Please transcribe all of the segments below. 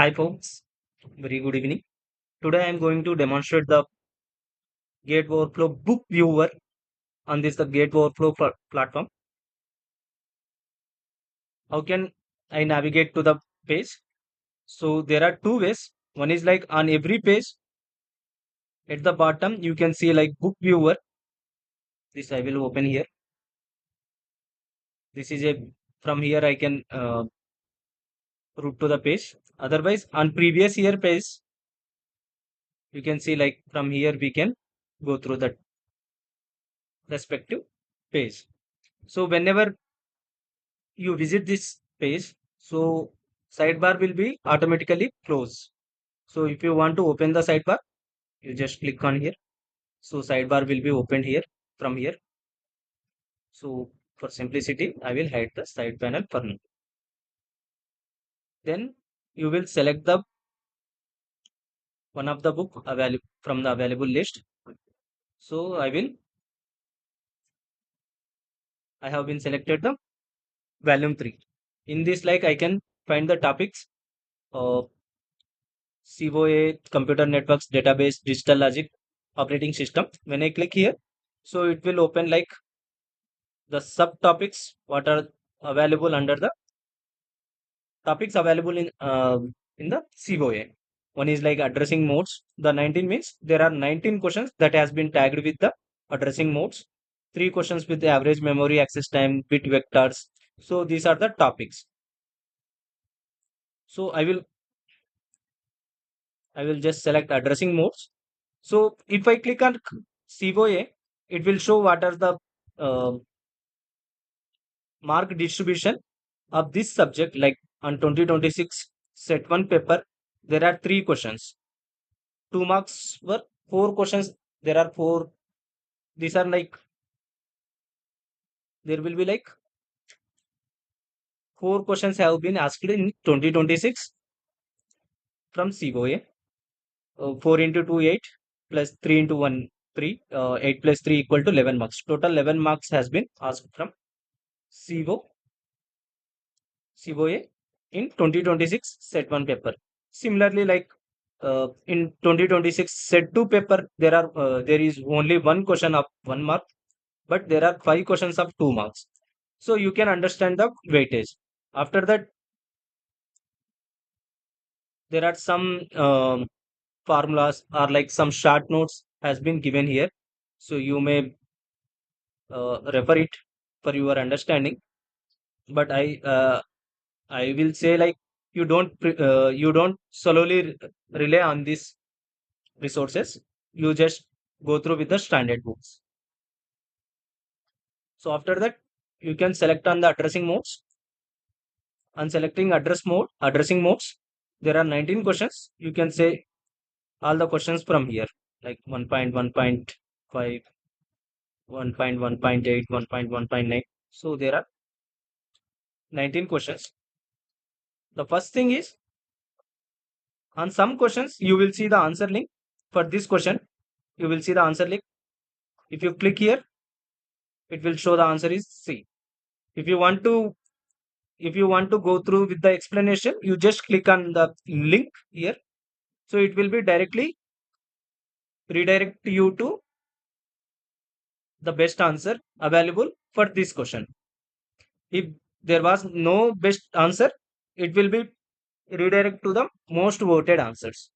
Hi folks, very good evening. Today I am going to demonstrate the GATEOverflow book viewer on this the GATEOverflow platform. How can I navigate to the page? So there are two ways. One is like on every page at the bottom you can see like book viewer. This I will open here. This is a from here I can route to the page. Otherwise on previous year page you can see like from here we can go through the respective page. So whenever you visit this page, so sidebar will be automatically closed. So if you want to open the sidebar, you just click on here. So sidebar will be opened here from here. So for simplicity, I will hide the side panel for now. Then you will select the one of the book available from the available list. So I have been selected the volume 3. In this like I can find the topics uh, COA, computer networks, database, digital logic, operating system. When I click here, so it will open like the subtopics what are available under the topics available in the COA. One is like addressing modes. The 19 means there are 19 questions that has been tagged with the addressing modes. 3 questions with the average memory access time, bit vectors. So these are the topics. So I will just select addressing modes. So if I click on COA, it will show what are the uh, mark distribution of this subject. Like on 2026 set 1 paper, there are 3 questions. 2 marks were 4 questions. There are four. These are like there will be like 4 questions have been asked in 2026 from COA. 4 into 2 8 plus 3 into 1 3 8 plus 3 equal to 11 marks. Total 11 marks has been asked from COA in 2026 set 1 paper. Similarly, like in 2026 set 2 paper, there is only one question of 1 mark, but there are 5 questions of 2 marks. So you can understand the weightage. After that, there are some formulas or like some short notes has been given here. So you may refer it for your understanding. But I will say like you don't solely rely on these resources. You just go through with the standard books. So after that, you can select on the addressing modes. On selecting addressing modes, there are 19 questions. You can say all the questions from here, like 1.1.5, 1.1.8, 1.1.9. So there are 19 questions. The first thing is on some questions, you will see the answer link. For this question, you will see the answer link. If you click here, it will show the answer is C. If you want to go through with the explanation, you just click on the link here. So it will be directly redirect you to the best answer available for this question. If there was no best answer, it will be redirect to the most voted answers.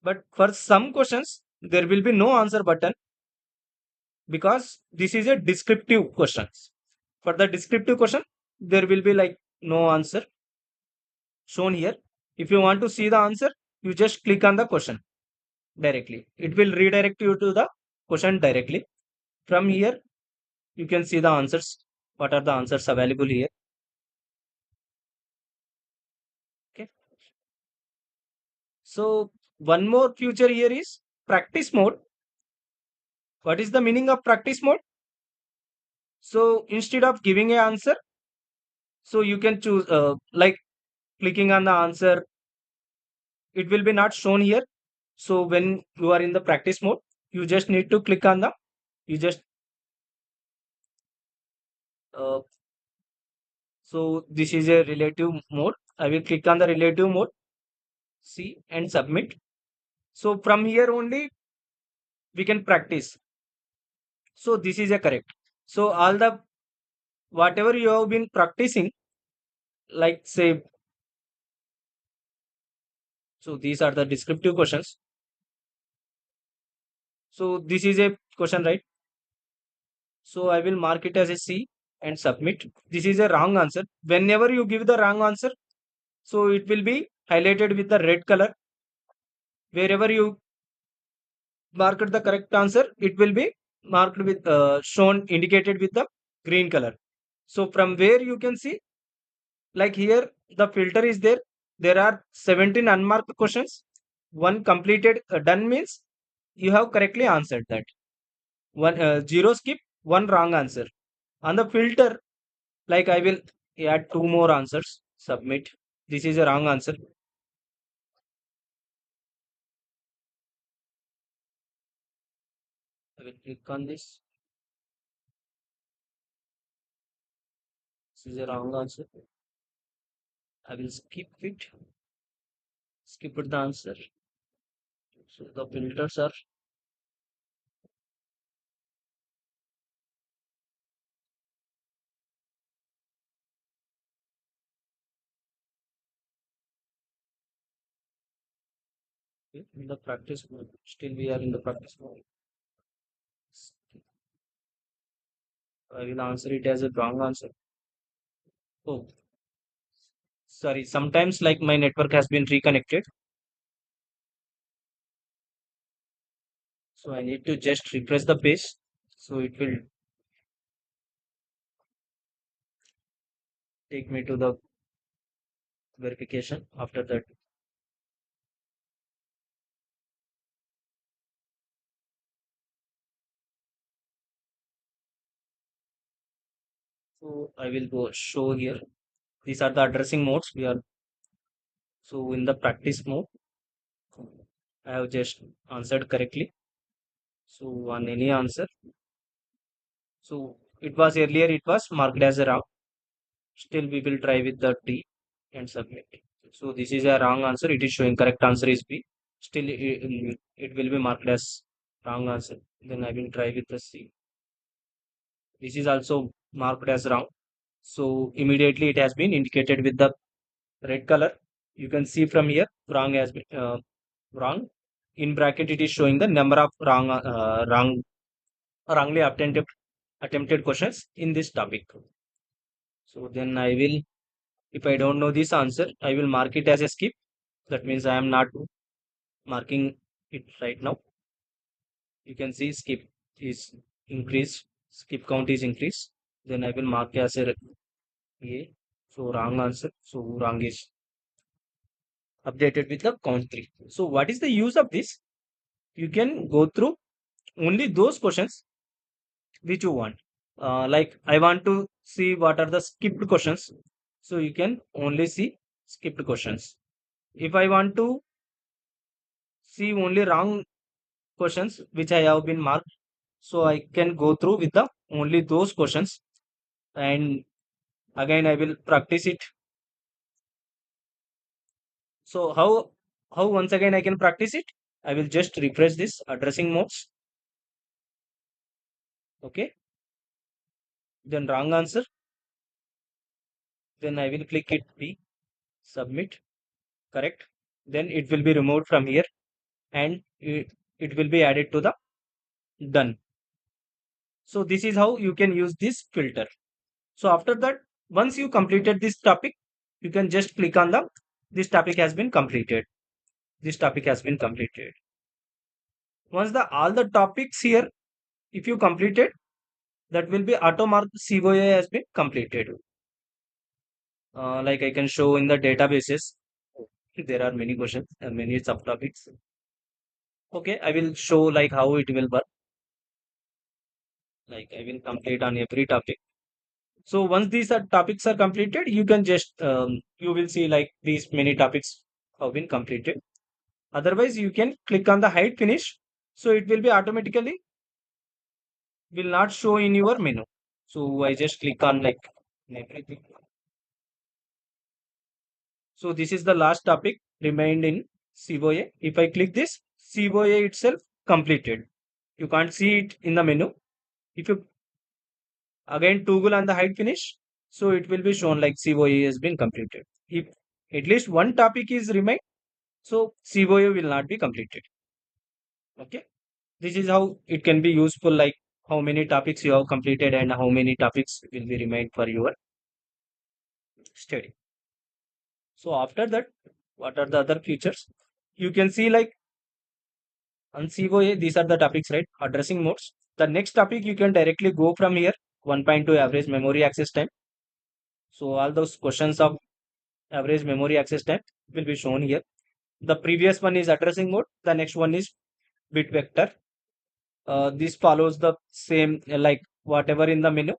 But for some questions, there will be no answer button because this is a descriptive questions. For the descriptive question, there will be like no answer shown here. If you want to see the answer, you just click on the question directly. It will redirect you to the question directly. From here, you can see the answers. What are the answers available here? Okay. So one more feature here is practice mode. What is the meaning of practice mode? So instead of giving an answer, so you can choose like clicking on the answer. It will be not shown here. So when you are in the practice mode, you just need to click on the you just uh, so this is a relative mode. I will click on the relative mode, see and submit. So from here only we can practice. So this is a correct. So all the whatever you have been practicing, like say, so these are the descriptive questions. So this is a question, right? So I will mark it as a C and submit. This is a wrong answer. Whenever you give the wrong answer, so it will be highlighted with the red color. Wherever you marked the correct answer, it will be marked with shown indicated with the green color. So from where you can see, like here, the filter is there. There are 17 unmarked questions. One completed done means you have correctly answered that. One zero skip, one wrong answer. On the filter, like I will add two more answers. Submit. This is a wrong answer. I will click on this. This is a wrong answer. I will skip it. Skip it the answer. So the filters are in the practice mode. Still we are in the practice mode. I will answer it as a wrong answer. Oh, sorry. Sometimes like my network has been reconnected. So I need to just refresh the page. So it will take me to the verification after that. So I will go show here. These are the addressing modes. We are so in the practice mode. I have just answered correctly. So on any answer. So it was earlier it was marked as a wrong. Still we will try with the D and submit. So this is a wrong answer. It is showing correct answer is B. Still it will be marked as wrong answer. Then I will try with the C. This is also marked as wrong. So immediately it has been indicated with the red color. You can see from here wrong has been wrong. In bracket it is showing the number of wrongly attempted questions in this topic. So then I will, if I don't know this answer, I will mark it as a skip. That means I am not marking it right now. You can see skip is increased, skip count is increased. Then I will mark as a. So wrong answer. So wrong is updated with the count 3. So what is the use of this? You can go through only those questions which you want. Like I want to see what are the skipped questions. So you can only see skipped questions. If I want to see only wrong questions which I have been marked, so I can go through with the only those questions and again I will practice it. So how once again I can practice it? I will just refresh this addressing modes. Okay. Then wrong answer. Then I will click it B, submit, correct. Then it will be removed from here and it will be added to the done. So this is how you can use this filter. So after that, once you completed this topic, you can just click on the this topic has been completed. This topic has been completed. Once the all the topics here, if you completed, that will be auto mark COA has been completed. Like I can show in the databases, there are many questions and many subtopics. Okay, I will show like how it will work. Like I will complete on every topic. So once these are topics are completed, you can just you will see like these many topics have been completed. Otherwise, you can click on the hide finish. So it will be automatically will not show in your menu. So I just click on like everything. So this is the last topic remained in COA. If I click this, COA itself completed. You can't see it in the menu. If you again toggle on the hide finish, so it will be shown like COA has been completed. If at least one topic is remained, so COA will not be completed. Okay. This is how it can be useful, like how many topics you have completed and how many topics will be remained for your study. So after that, what are the other features? You can see like on COA, these are the topics, right? Addressing modes. The next topic you can directly go from here. 1.2 average memory access time. So all those questions of average memory access time will be shown here. The previous one is addressing mode. The next one is bit vector. This follows the same like whatever in the menu.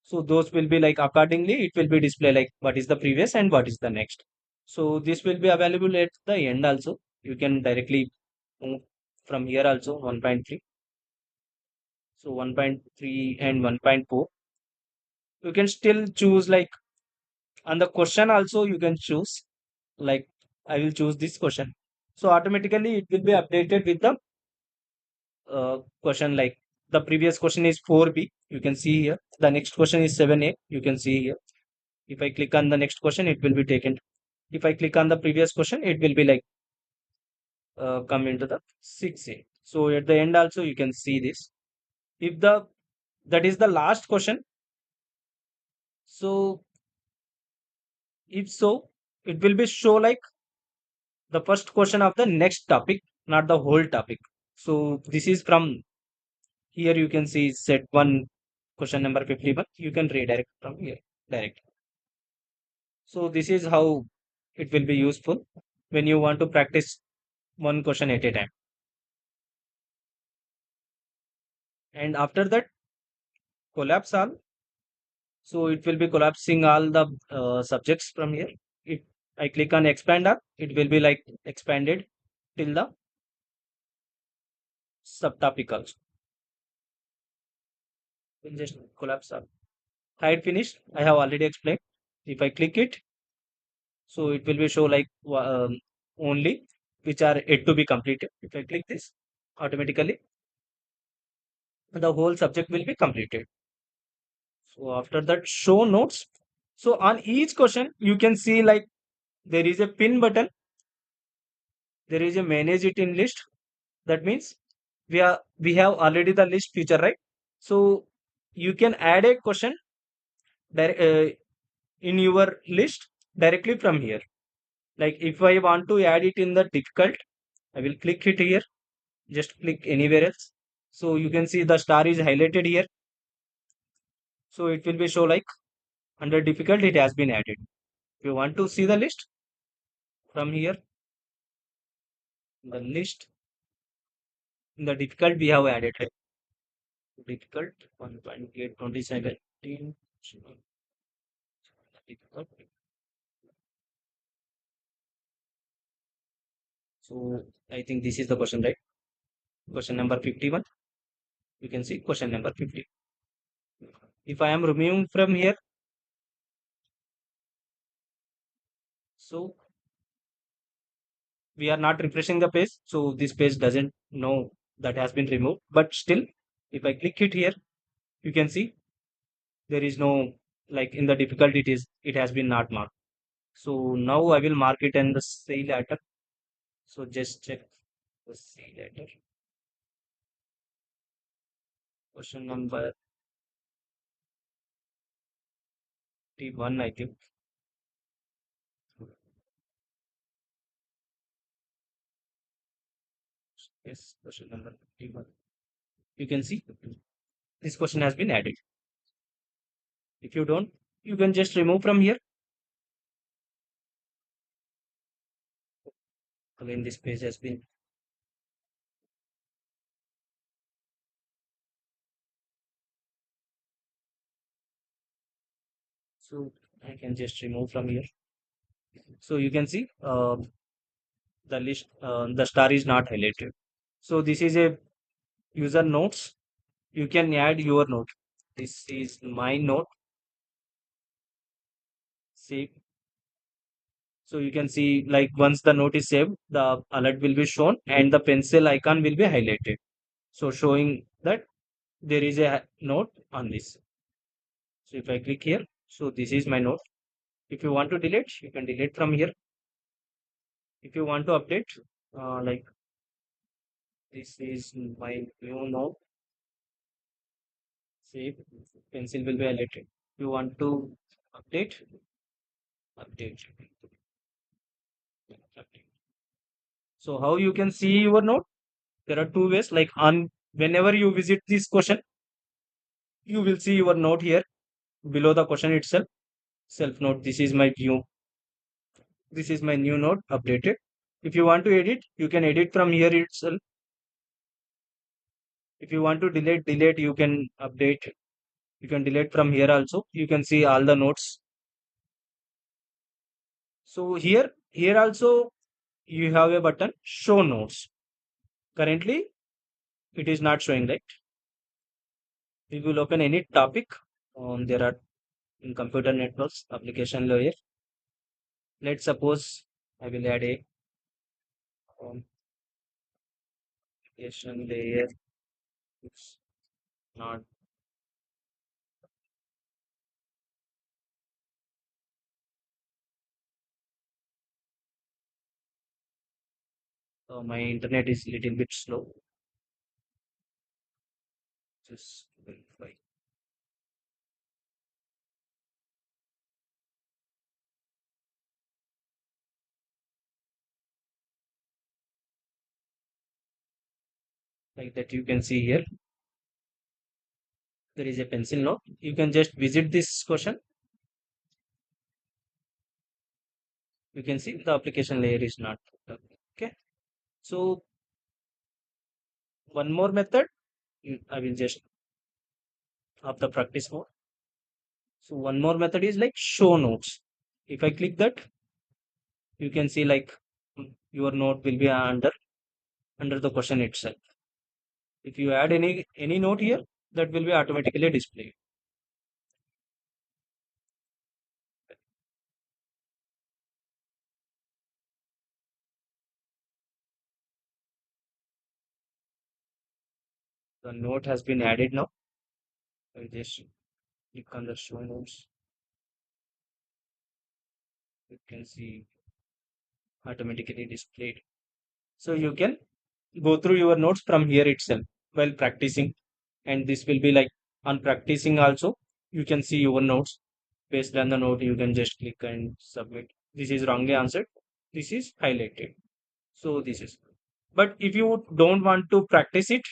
So those will be like accordingly, it will be display like what is the previous and what is the next. So this will be available at the end also. You can directly move from here also 1.3. So 1.3 and 1.4. You can still choose like on the question also you can choose like I will choose this question. So automatically it will be updated with the question like the previous question is 4B. You can see here. The next question is 7A. You can see here. If I click on the next question, it will be taken. If I click on the previous question, it will be like come into the 6A. So at the end also you can see this. If the that is the last question, so if so, it will be show like the first question of the next topic, not the whole topic. So this is from here you can see set one question number 51. You can redirect from here direct. So this is how it will be useful when you want to practice one question at a time. And after that, collapse all. So it will be collapsing all the subjects from here. If I click on expand all, it will be like expanded till the subtopic also. We'll just collapse all. Hide finished. I have already explained. If I click it, so it will be show like only which are yet to be completed. If I click this, automatically the whole subject will be completed. So after that, show notes. So on each question, you can see like there is a pin button, there is a manage it in list. That means we have already the list feature, right? So you can add a question in your list directly from here. Like if I want to add it in the difficult, I will click it here. Just click anywhere else. So you can see the star is highlighted here. So it will be show like under difficult it has been added. If you want to see the list from here, the list in the difficult we have added, right? Difficult 1.8 2017 difficult. So I think this is the question, right? Question number 51. You can see question number 50. If I am removing from here, so we are not refreshing the page. So this page doesn't know that has been removed. But still, if I click it here, you can see there is no like in the difficulty it has been not marked. So now I will mark it in the say letter. So just check the say letter. Question number 51, I think. Yes, question number 51. You can see this question has been added. If you don't, you can just remove from here. Again, this page has been. So I can just remove from here. So you can see the list, the star is not highlighted. So this is a user notes. You can add your note. This is my note. Save. So you can see like once the note is saved, the alert will be shown and the pencil icon will be highlighted. So showing that there is a note on this. So if I click here, so this is my note. If you want to delete, you can delete from here. If you want to update, like this is my new note, save, pencil will be highlighted. If you want to update, update, update. So how you can see your note? There are two ways. Like on whenever you visit this question, you will see your note here below the question itself. Self note. This is my new note updated. If you want to edit, you can edit from here itself. If you want to delete, you can update. You can delete from here also. You can see all the notes. So here also you have a button show notes. Currently, it is not showing, right? We will open any topic. There are in computer networks application layer. Let's suppose I will add a um, application layer. It's not my internet is little bit slow. Just verify. Like that, you can see here there is a pencil note. You can just visit this question. You can see the application layer is not okay. So one more method, I will just of the practice mode. So one more method is like show notes. If I click that, you can see like your note will be under the question itself. If you add any note here, that will be automatically displayed. The note has been added now. I will just click on the show notes. You can see automatically displayed. So you can go through your notes from here itself while practicing. And this will be like on practicing also. You can see your notes. Based on the note, you can just click and submit. This is wrongly answered. This is highlighted. So this is. But if you don't want to practice it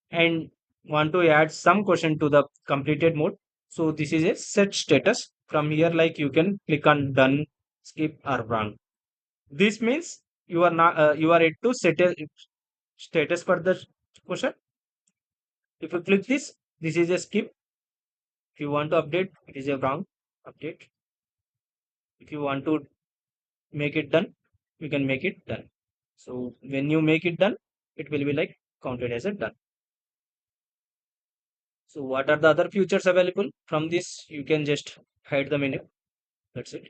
and want to add some question to the completed mode, so this is a set status. From here, like you can click on done, skip or wrong. This means you are yet to set a status for the question. If you click this is a skip. If you want to update, it is a wrong update. If you want to make it done, you can make it done. So when you make it done, it will be like counted as a done. So what are the other features available? From this, you can just hide the menu. That's it.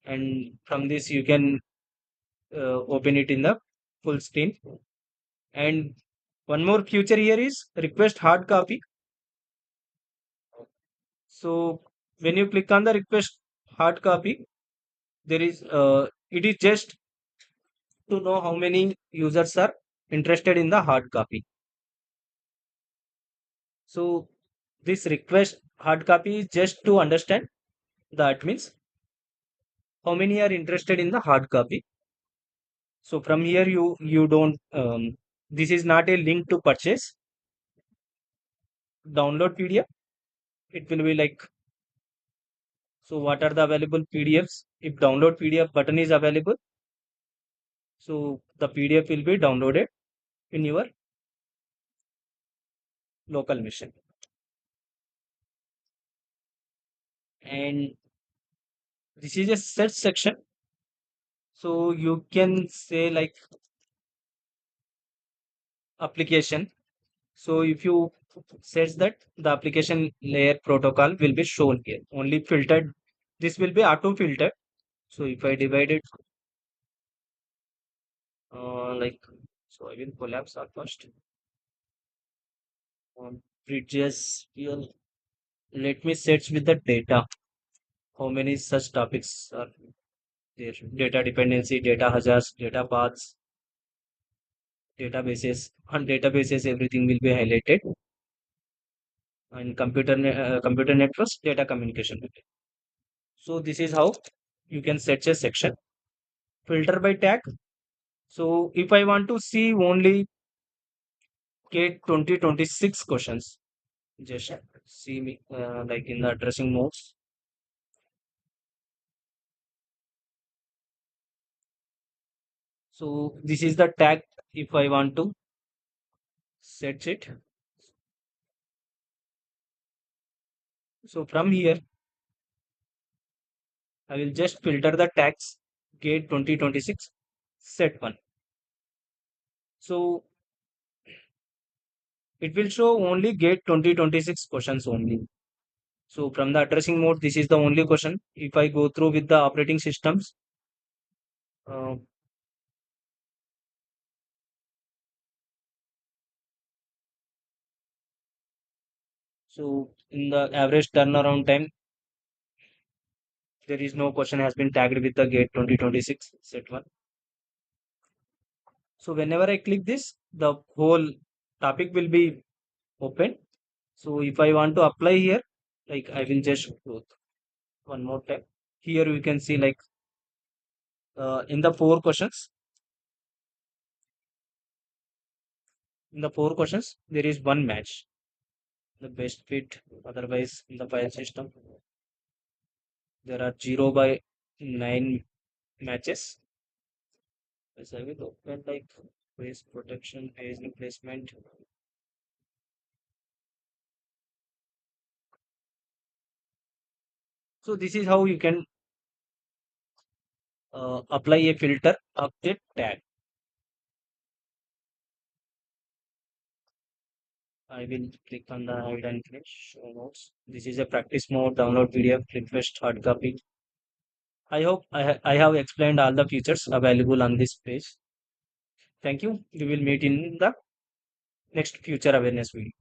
And from this, you can open it in the full screen. And one more feature here is request hard copy. So when you click on the request hard copy, there is it is just to know how many users are interested in the hard copy. So this request hard copy is just to understand that means how many are interested in the hard copy. So from here you don't this is not a link to purchase. Download PDF. It will be like so what are the available PDFs? If download PDF button is available, so the PDF will be downloaded in your local machine. And this is a search section. So you can say like application. So if you says that the application layer protocol will be shown here, only filtered. This will be auto filtered. So if I divide it, Like, so I will collapse our first. Bridges. Let me set with the data. How many such topics are there? Data dependency, data hazards, data paths, databases. On databases, everything will be highlighted. And computer networks, data communication. So this is how you can set a section. Filter by tag. So if I want to see only GATE 2026 questions, just see me like in the addressing notes. So this is the tag if I want to set it. So from here, I will just filter the tags GATE 2026 set 1. So it will show only GATE 2026 questions only. So from the addressing mode, this is the only question. If I go through with the operating systems, uh, so in the average turnaround time, there is no question has been tagged with the GATE 2026 set 1. So whenever I click this, the whole topic will be open. So if I want to apply here, like I will just go one more time. Here we can see like in the four questions, there is one match, the best fit. Otherwise, in the file system, there are 0 by 9 matches. Yes, I will open like base protection, base replacement. So this is how you can apply a filter update tag. I will click on the hide and finish show notes. This is a practice mode, download PDF, request hard copy. I hope I have explained all the features available on this page. Thank you. We will meet in the next future awareness video.